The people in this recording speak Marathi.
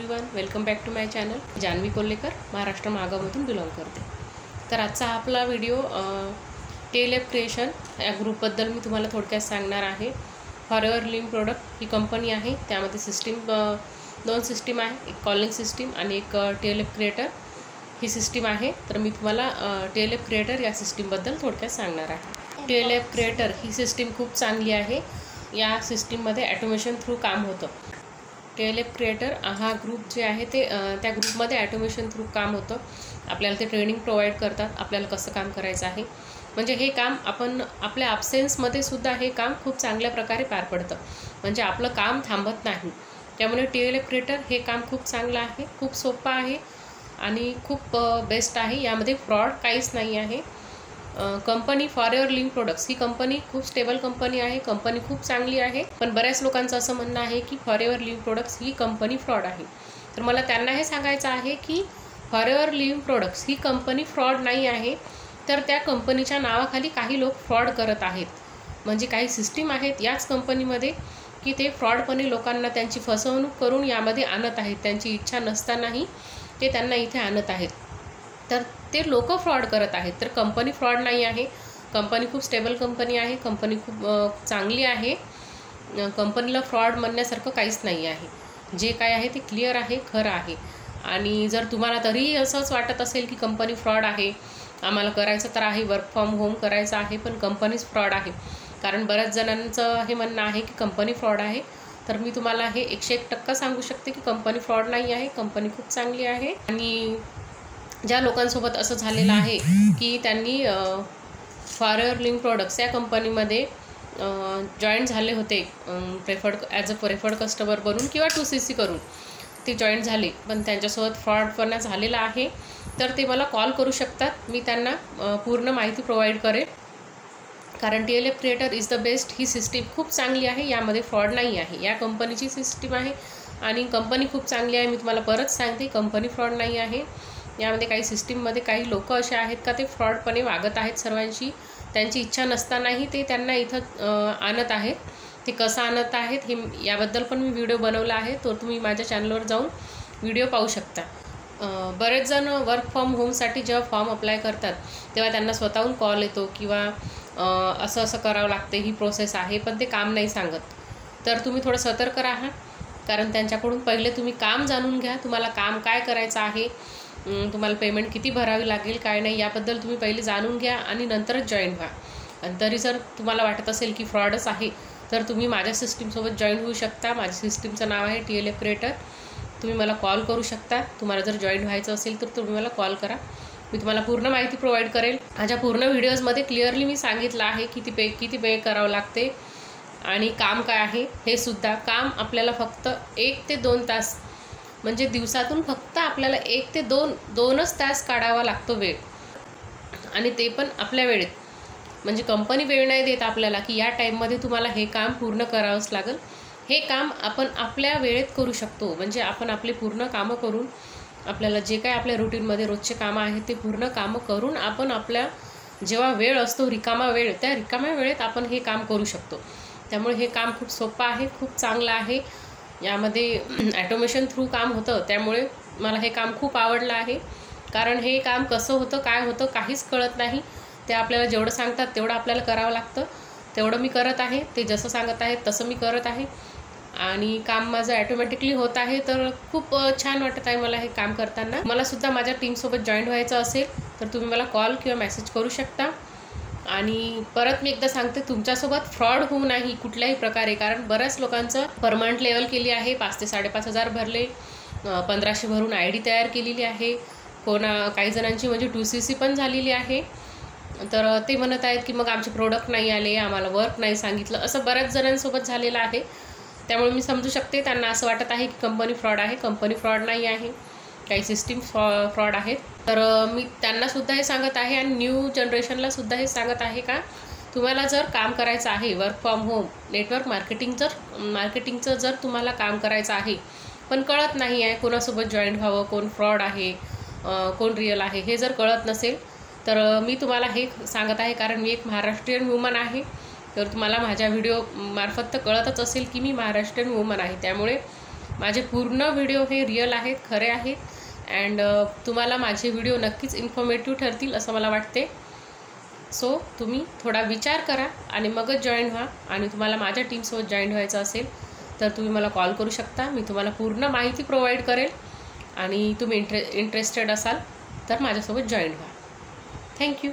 Everyone, welcome back to my channel. Janhavi Kolhekar, Maharashtra मागामधून बिलॉंग करते. तर आजचा आपला व्हिडिओ टेलएप क्रिएशन या ग्रुपबद्दल मी तुम्हाला थोडक्यात सांगणार आहे. फॉरएव्हर लिव्हिंग प्रोडक्ट ही कंपनी आहे. त्यामध्ये दोन सिस्टीम आहे, एक कॉलिंग सिस्टीम आणि एक टेलएप क्रिएटर ही सिस्टीम आहे. तर मी तुम्हाला टेलएप क्रिएटर या सिस्टीमबद्दल थोडक्यात सांगणार आहे. टेलएप क्रिएटर ही सिस्टीम खूप चांगली आहे. या सिस्टीममध्ये ॲटोमेशन थ्रू काम होतं. टेलएप क्रिएटर हा ग्रुप जे आहे ते त्या ग्रुपमध्ये ॲटोमेशन थ्रू काम होतं. आपल्याला ते ट्रेनिंग प्रोव्हाइड करतात, आपल्याला कसं काम करायचं आहे. म्हणजे हे काम आपण आपल्या ॲब्सेन्समध्ये सुद्धा हे काम खूप चांगल्या प्रकारे पार पडतं. म्हणजे आपलं काम थांबत नाही. त्यामुळे टेलएप क्रिएटर हे काम खूप चांगलं आहे, खूप सोपं आहे आणि खूप बेस्ट आहे. यामध्ये फ्रॉड काहीच नाही आहे. कंपनी फॉरएव्हर लिव्हिंग प्रोडक्ट्स ही कंपनी खूप स्टेबल कंपनी आहे. कंपनी खूप चांगली आहे. पण बऱ्याच लोकांचं असं म्हणणं आहे की फॉरएव्हर लिव्हिंग प्रोडक्ट्स ही कंपनी फ्रॉड आहे. तर मला त्यांना हे सांगायचं आहे की फॉरएव्हर लिव्हिंग प्रोडक्ट्स ही कंपनी फ्रॉड नाही आहे. तर त्या कंपनीच्या नावाखाली काही लोक फ्रॉड करत आहेत. म्हणजे काही सिस्टीम आहेत याच कंपनीमध्ये की ते फ्रॉडपणे लोकांना त्यांची फसवणूक करून यामध्ये आणत आहेत. त्यांची इच्छा नसतानाही ते त्यांना इथे आणत आहेत. तर ते लोक फ्रॉड करत आहेत. तर कंपनी फ्रॉड नाही आहे. कंपनी खूप स्टेबल कंपनी आहे. कंपनी खूप चांगली आहे. कंपनीला फ्रॉड म्हणण्यासारखं काहीच नाही आहे. जे काय आहे ते क्लिअर आहे, खरं आहे. आणि जर तुम्हाला तरीही असंच वाटत असेल की कंपनी फ्रॉड आहे, आम्हाला करायचं तर आहे, वर्क फ्रॉम होम करायचं आहे, पण कंपनीच फ्रॉड आहे. कारण बऱ्याच जणांचं हे म्हणणं आहे की कंपनी फ्रॉड आहे. तर मी तुम्हाला हे 101% सांगू शकते की कंपनी फ्रॉड नाही आहे. कंपनी खूप चांगली आहे. आणि ज्या लोकांसोबत असं झालेलं आहे की त्यांनी फॉरएव्हर लिव्हिंग प्रोडक्ट्स या कंपनीमध्ये जॉईन झाले होते, ॲज अ प्रेफर्ड कस्टमर बनून किंवा 2CC करून ते जॉईन झाले, पण त्यांच्यासोबत फ्रॉडपणा झालेला आहे. तर ते मला कॉल करू शकतात. मी त्यांना पूर्ण माहिती प्रोव्हाइड करेन. कारण टेलएप क्रिएटर इज द बेस्ट. ही सिस्टीम खूप चांगली आहे. यामध्ये फ्रॉड नाही आहे. या कंपनीची सिस्टीम आहे आणि कंपनी खूप चांगली आहे. मी तुम्हाला परत सांगते, कंपनी फ्रॉड नाही आहे. यामध्ये काही सिस्टीममध्ये काही लोक असे आहेत का ते फ्रॉडपणे वागत आहेत सर्वांशी. त्यांची इच्छा नसतानाही ते त्यांना इथं आणत आहेत. ते कसं आणत आहेत हे याबद्दल पण मी व्हिडिओ बनवला आहे. तो तुम्ही माझ्या चॅनलवर जाऊन व्हिडिओ पाहू शकता. बरेच जण वर्क फ्रॉम होमसाठी जेव्हा फॉर्म अप्लाय करतात तेव्हा त्यांना स्वतःहून कॉल येतो किंवा असं असं करावं लागते, ही प्रोसेस आहे, पण ते काम नाही सांगत. तर तुम्ही थोडं सतर्क राहा. कारण त्यांच्याकडून पहिले तुम्ही काम जाणून घ्या. तुम्हाला काम काय करायचं आहे, तुम्हाला पेमेंट किती भरावी लागेल, काय नाही, याबद्दल तुम्ही पहिले जाणून घ्या आणि नंतरच जॉईन व्हा. आणि तरी जर तुम्हाला वाटत असेल की फ्रॉडच आहे तर तुम्ही माझ्या सिस्टीमसोबत जॉईन होऊ शकता. माझ्या सिस्टीमचं नाव आहे टेलएप क्रिएटर. तुम्ही मला कॉल करू शकता. तुम्हाला जर जॉईन व्हायचं असेल तर तुम्ही मला कॉल करा. मी तुम्हाला पूर्ण माहिती प्रोव्हाइड करेल. माझ्या पूर्ण व्हिडिओजमध्ये क्लिअरली मी सांगितलं आहे किती पे करावं लागते आणि काम काय आहे हे सुद्धा. काम आपल्याला फक्त 1 ते 2 तास, म्हणजे दिवसातून फक्त आपल्याला 1 ते 2च तास काढावा लागतो वेळ, आणि ते पण आपल्या वेळेत. म्हणजे कंपनी वेळ नाही देत आपल्याला की या टाईममध्ये तुम्हाला हे काम पूर्ण करावंच लागेल. हे काम आपण आपल्या वेळेत करू शकतो. म्हणजे आपण आपले पूर्ण कामं करून, आपल्याला जे काय आपल्या रुटीनमध्ये रोजचे कामं आहेत ते पूर्ण कामं करून आपण आपल्या जेव्हा वेळ असतो रिकामा वेळ, त्या रिकाम्या वेळेत आपण हे काम करू शकतो. त्यामुळे हे काम खूप सोपं आहे, खूप चांगलं आहे. यामध्ये ॲटोमेशन थ्रू काम होतं. त्यामुळे मला हे काम खूप आवडलं आहे. कारण हे काम कसं होतं, काय होतं, काहीच कळत नाही. ते आपल्याला जेवढं सांगतात तेवढं आपल्याला करावं लागतं. तेवढं मी करत आहे. ते जसं सांगत आहेत तसं मी करत आहे आणि काम माझं ॲटोमॅटिकली होत आहे. तर खूप छान वाटत आहे मला हे काम करताना. मला सुद्धा माझ्या टीमसोबत जॉईन व्हायचं असेल तर तुम्ही मला कॉल किंवा मेसेज करू शकता. आणि परत मी एकदा सांगते, तुमच्यासोबत फ्रॉड होऊ नाही कुठल्याही प्रकारे. कारण बऱ्याच लोकांचं परमनंट लेवल केली आहे, 5,000 ते 5,500 भरले, 1500 भरून ID तयार केलेली आहे. काही जणांची म्हणजे 2CC पण झालेली आहे. तर ते म्हणत आहेत की मग आमचे प्रोडक्ट नाही आले, आम्हाला वर्क नाही सांगितलं. असं बऱ्याच जणांसोबत झालेलं आहे. त्यामुळे मी समजू शकते त्यांना असं वाटत आहे की कंपनी फ्रॉड आहे. कंपनी फ्रॉड नाही आहे. काही सिस्टीम फ्रॉड आहेत. तर मी त्यांनासुद्धा हे सांगत आहे आणि न्यू जनरेशनलासुद्धा हे सांगत आहे का तुम्हाला जर काम करायचं आहे वर्क फ्रॉम होम, नेटवर्क मार्केटिंगचं जर तुम्हाला काम करायचं आहे पण कळत नाही आहे कोणासोबत जॉईन व्हावं, कोण फ्रॉड आहे, कोण रिअल आहे, हे जर कळत नसेल तर मी तुम्हाला हे सांगत आहे. कारण मी एक महाराष्ट्रीयन वुमन आहे. तर तुम्हाला माझ्या व्हिडिओ मार्फत तर कळतच असेल की मी महाराष्ट्रीयन वुमन आहे. त्यामुळे माझे पूर्ण व्हिडिओ हे रिअल आहेत, खरे आहेत. अँड तुम्हाला माझे व्हिडिओ नक्कीच इन्फॉर्मेटिव्ह ठरतील असं मला वाटते. सो तुम्ही थोडा विचार करा आणि मगच जॉईन व्हा. आणि तुम्हाला माझ्या टीमसोबत जॉईन व्हायचं असेल तर तुम्ही मला कॉल करू शकता. मी तुम्हाला पूर्ण माहिती प्रोव्हाइड करेल. आणि तुम्ही इंटरेस्टेड असाल तर माझ्यासोबत जॉईन व्हा. थँक्यू.